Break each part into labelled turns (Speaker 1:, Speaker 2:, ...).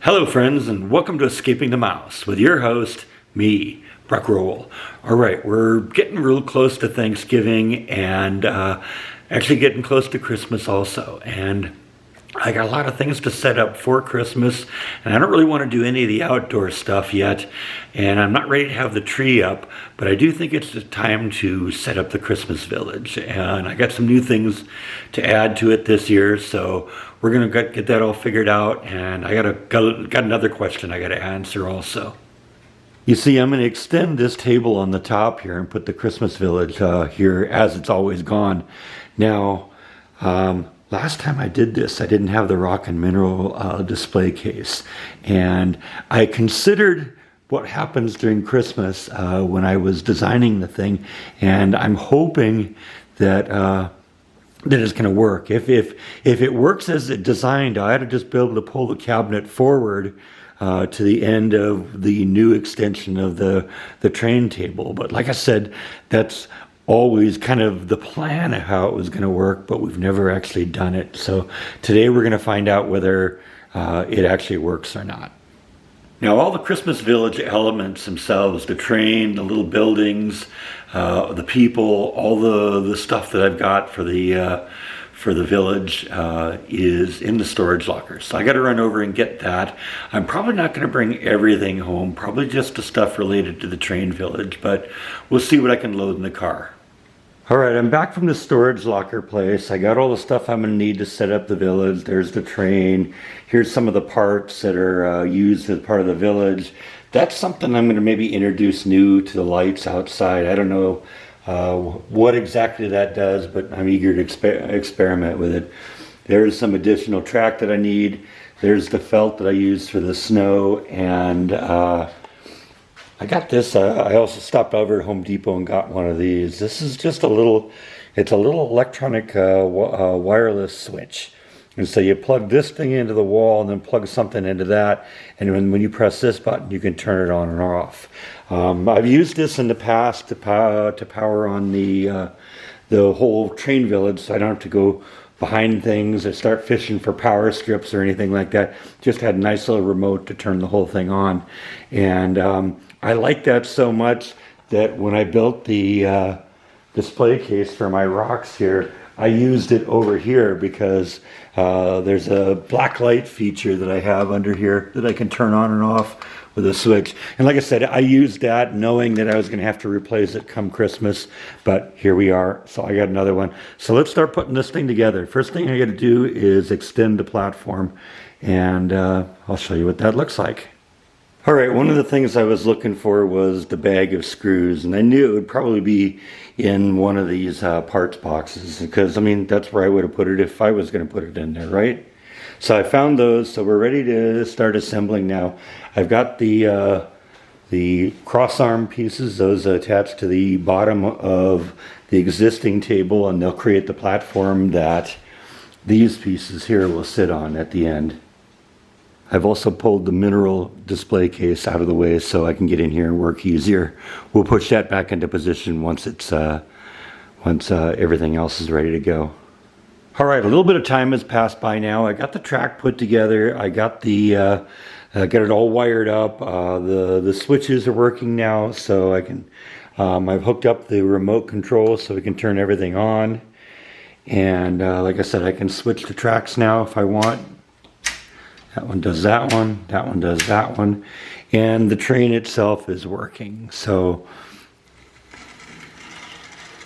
Speaker 1: Hello, friends, and welcome to Escaping the Mouse with your host, me, Brock Rowell. All right, we're getting real close to Thanksgiving and actually getting close to Christmas also. And I got a lot of things to set up for Christmas, and I don't really want to do any of the outdoor stuff yet. And I'm not ready to have the tree up, but I do think it's the time to set up the Christmas village. And I got some new things to add to it this year, so we're gonna get that all figured out. And I got another question I got to answer also. You see, I'm going to extend this table on the top here and put the Christmas village here as it's always gone. Now, last time I did this, I didn't have the rock and mineral display case. And I considered what happens during Christmas when I was designing the thing. And I'm hoping that that it's going to work. If it works as it designed, I ought to just be able to pull the cabinet forward to the end of the new extension of the train table. But like I said, that's always kind of the plan of how it was going to work, but we've never actually done it. So today we're going to find out whether it actually works or not. Now, all the Christmas Village elements themselves, the train, the little buildings, the people, all the stuff that I've got for the village is in the storage locker. So I got to run over and get that. I'm probably not going to bring everything home, probably just the stuff related to the train village, but we'll see what I can load in the car. All right, I'm back from the storage locker place. I got all the stuff I'm going to need to set up the village. There's the train. Here's some of the parts that are used as part of the village. That's something I'm going to maybe introduce new to the lights outside. I don't know what exactly that does, but I'm eager to experiment with it. There's some additional track that I need. There's the felt that I use for the snow, and I got this. I also stopped over at Home Depot and got one of these. This is just it's a little electronic wireless switch. And so you plug this thing into the wall and then plug something into that. And when you press this button, you can turn it on and off. I've used this in the past to power on the whole train village, so I don't have to go behind things or start fishing for power strips or anything like that. Just had a nice little remote to turn the whole thing on. And I like that so much that when I built the display case for my rocks here, I used it over here because there's a black light feature that I have under here that I can turn on and off with a switch. And like I said, I used that knowing that I was going to have to replace it come Christmas, but here we are. So I got another one. So let's start putting this thing together. First thing I got to do is extend the platform, and I'll show you what that looks like. All right, one of the things I was looking for was the bag of screws, and I knew it would probably be in one of these parts boxes because, I mean, that's where I would have put it if I was going to put it in there, right? So I found those, so we're ready to start assembling now. I've got the cross arm pieces, those attached to the bottom of the existing table, and they'll create the platform that these pieces here will sit on at the end. I've also pulled the mineral display case out of the way so I can get in here and work easier. We'll push that back into position once everything else is ready to go. All right, a little bit of time has passed by now. I got the track put together. I got got it all wired up. The switches are working now, so I can. I've hooked up the remote control so we can turn everything on. And like I said, I can switch the tracks now if I want. That one does that one does that one, and the train itself is working, so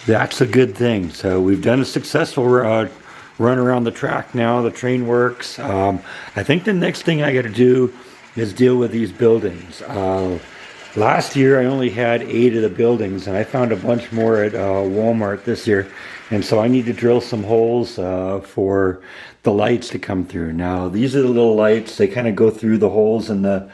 Speaker 1: that's a good thing. So we've done a successful run around the track now. The train works. I think the next thing I got to do is deal with these buildings. Last year I only had 8 of the buildings, and I found a bunch more at Walmart this year, and so I need to drill some holes for the lights to come through. Now these are the little lights. They kind of go through the holes in that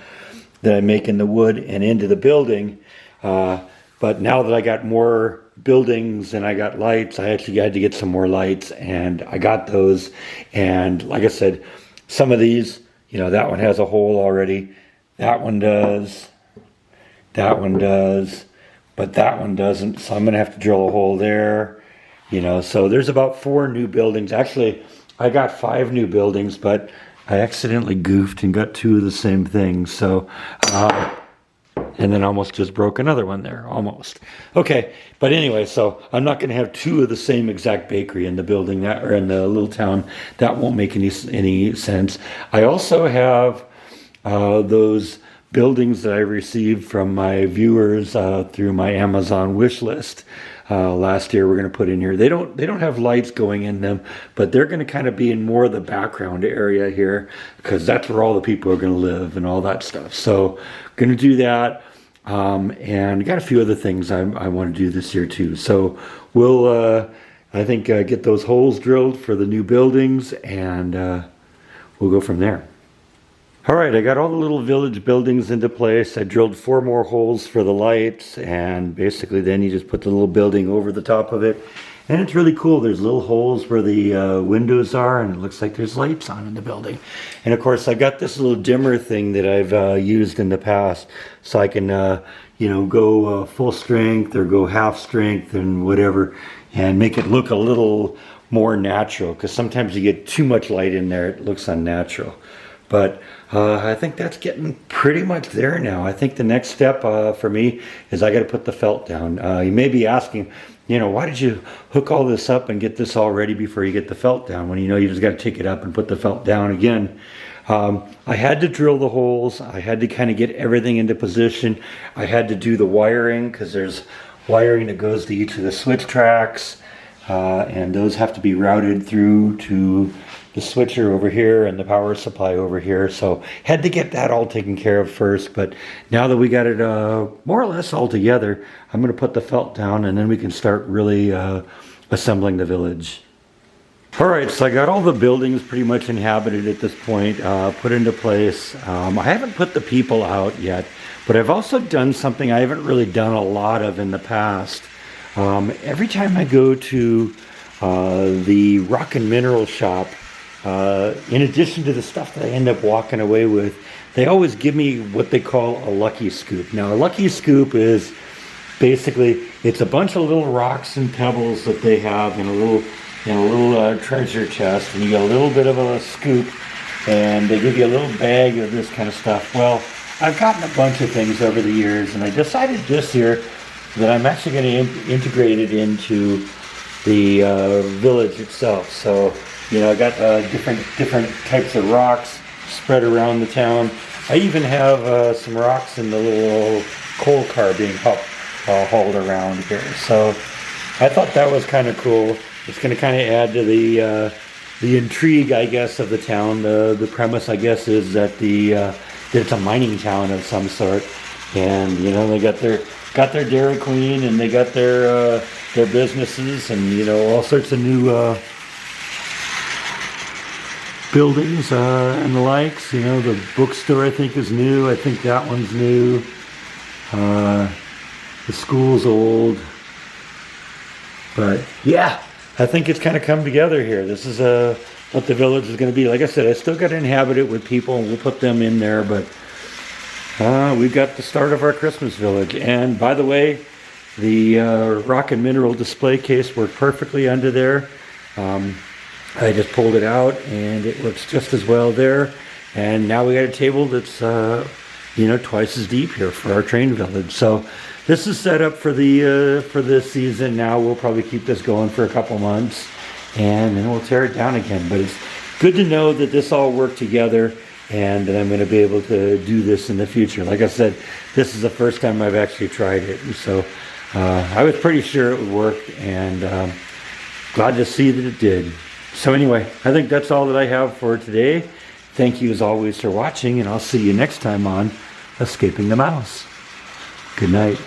Speaker 1: I make in the wood and into the building. But now that I got more buildings and I got lights, I actually had to get some more lights, and I got those. And like I said, some of these, that one has a hole already. That one does. That one does. But that one doesn't. So I'm going to have to drill a hole there. So there's about 4 new buildings. Actually, I got 5 new buildings, but I accidentally goofed and got two of the same thing. So, and then almost just broke another one there, almost. Okay, but anyway, so I'm not going to have two of the same exact bakery in the building that, or in the little town. That won't make any sense. I also have those buildings that I received from my viewers through my Amazon wish list. Last year we're going to put in here. They don't have lights going in them, but they're going to kind of be in more of the background area here because that's where all the people are going to live and all that stuff. So going to do that. And got a few other things I want to do this year too. So we'll, I think, get those holes drilled for the new buildings, and we'll go from there. All right, I got all the little village buildings into place. I drilled 4 more holes for the lights, and basically then you just put the little building over the top of it. And it's really cool. There's little holes where the windows are, and it looks like there's lights on in the building. And of course, I got this little dimmer thing that I've used in the past, so I can, go full strength or go half strength and whatever, and make it look a little more natural. Because sometimes you get too much light in there, it looks unnatural. But I think that's getting pretty much there now. I think the next step for me is I got to put the felt down. You may be asking, why did you hook all this up and get this all ready before you get the felt down when you just got to take it up and put the felt down again? I had to drill the holes. I had to kind of get everything into position. I had to do the wiring because there's wiring that goes to each of the switch tracks, and those have to be routed through to the switcher over here and the power supply over here. So had to get that all taken care of first, but now that we got it more or less all together, I'm going to put the felt down and then we can start really assembling the village. All right, so I got all the buildings pretty much inhabited at this point, put into place. I haven't put the people out yet, but I've also done something I haven't really done a lot of in the past. Every time I go to the rock and mineral shop, in addition to the stuff that I end up walking away with, they always give me what they call a lucky scoop. Now, a lucky scoop is basically, it's a bunch of little rocks and pebbles that they have in a little treasure chest, and you get a little bit of a scoop, and they give you a little bag of this kind of stuff. Well, I've gotten a bunch of things over the years, and I decided this year that I'm actually going to integrate it into the village itself. So, I got different types of rocks spread around the town. I even have some rocks in the little coal car being hauled around here. So I thought that was kind of cool. It's going to kind of add to the intrigue, I guess, of the town. The premise, I guess, is that that it's a mining town of some sort, and they got their Dairy Queen, and they got their businesses, and all sorts of new buildings and the likes. The bookstore I think is new. I think that one's new. The school's old. But yeah, I think it's kind of come together here. This is what the village is going to be. Like I said, I still got to inhabit it with people, and we'll put them in there, but we've got the start of our Christmas village. And by the way, the rock and mineral display case worked perfectly under there. I just pulled it out and it works just as well there. And now we got a table that's, twice as deep here for our train village. So this is set up for this season. Now we'll probably keep this going for a couple months and then we'll tear it down again. But it's good to know that this all worked together and that I'm going to be able to do this in the future. Like I said, this is the first time I've actually tried it. And so I was pretty sure it would work, and glad to see that it did. So anyway, I think that's all that I have for today. Thank you as always for watching, and I'll see you next time on Escaping the Mouse. Good night.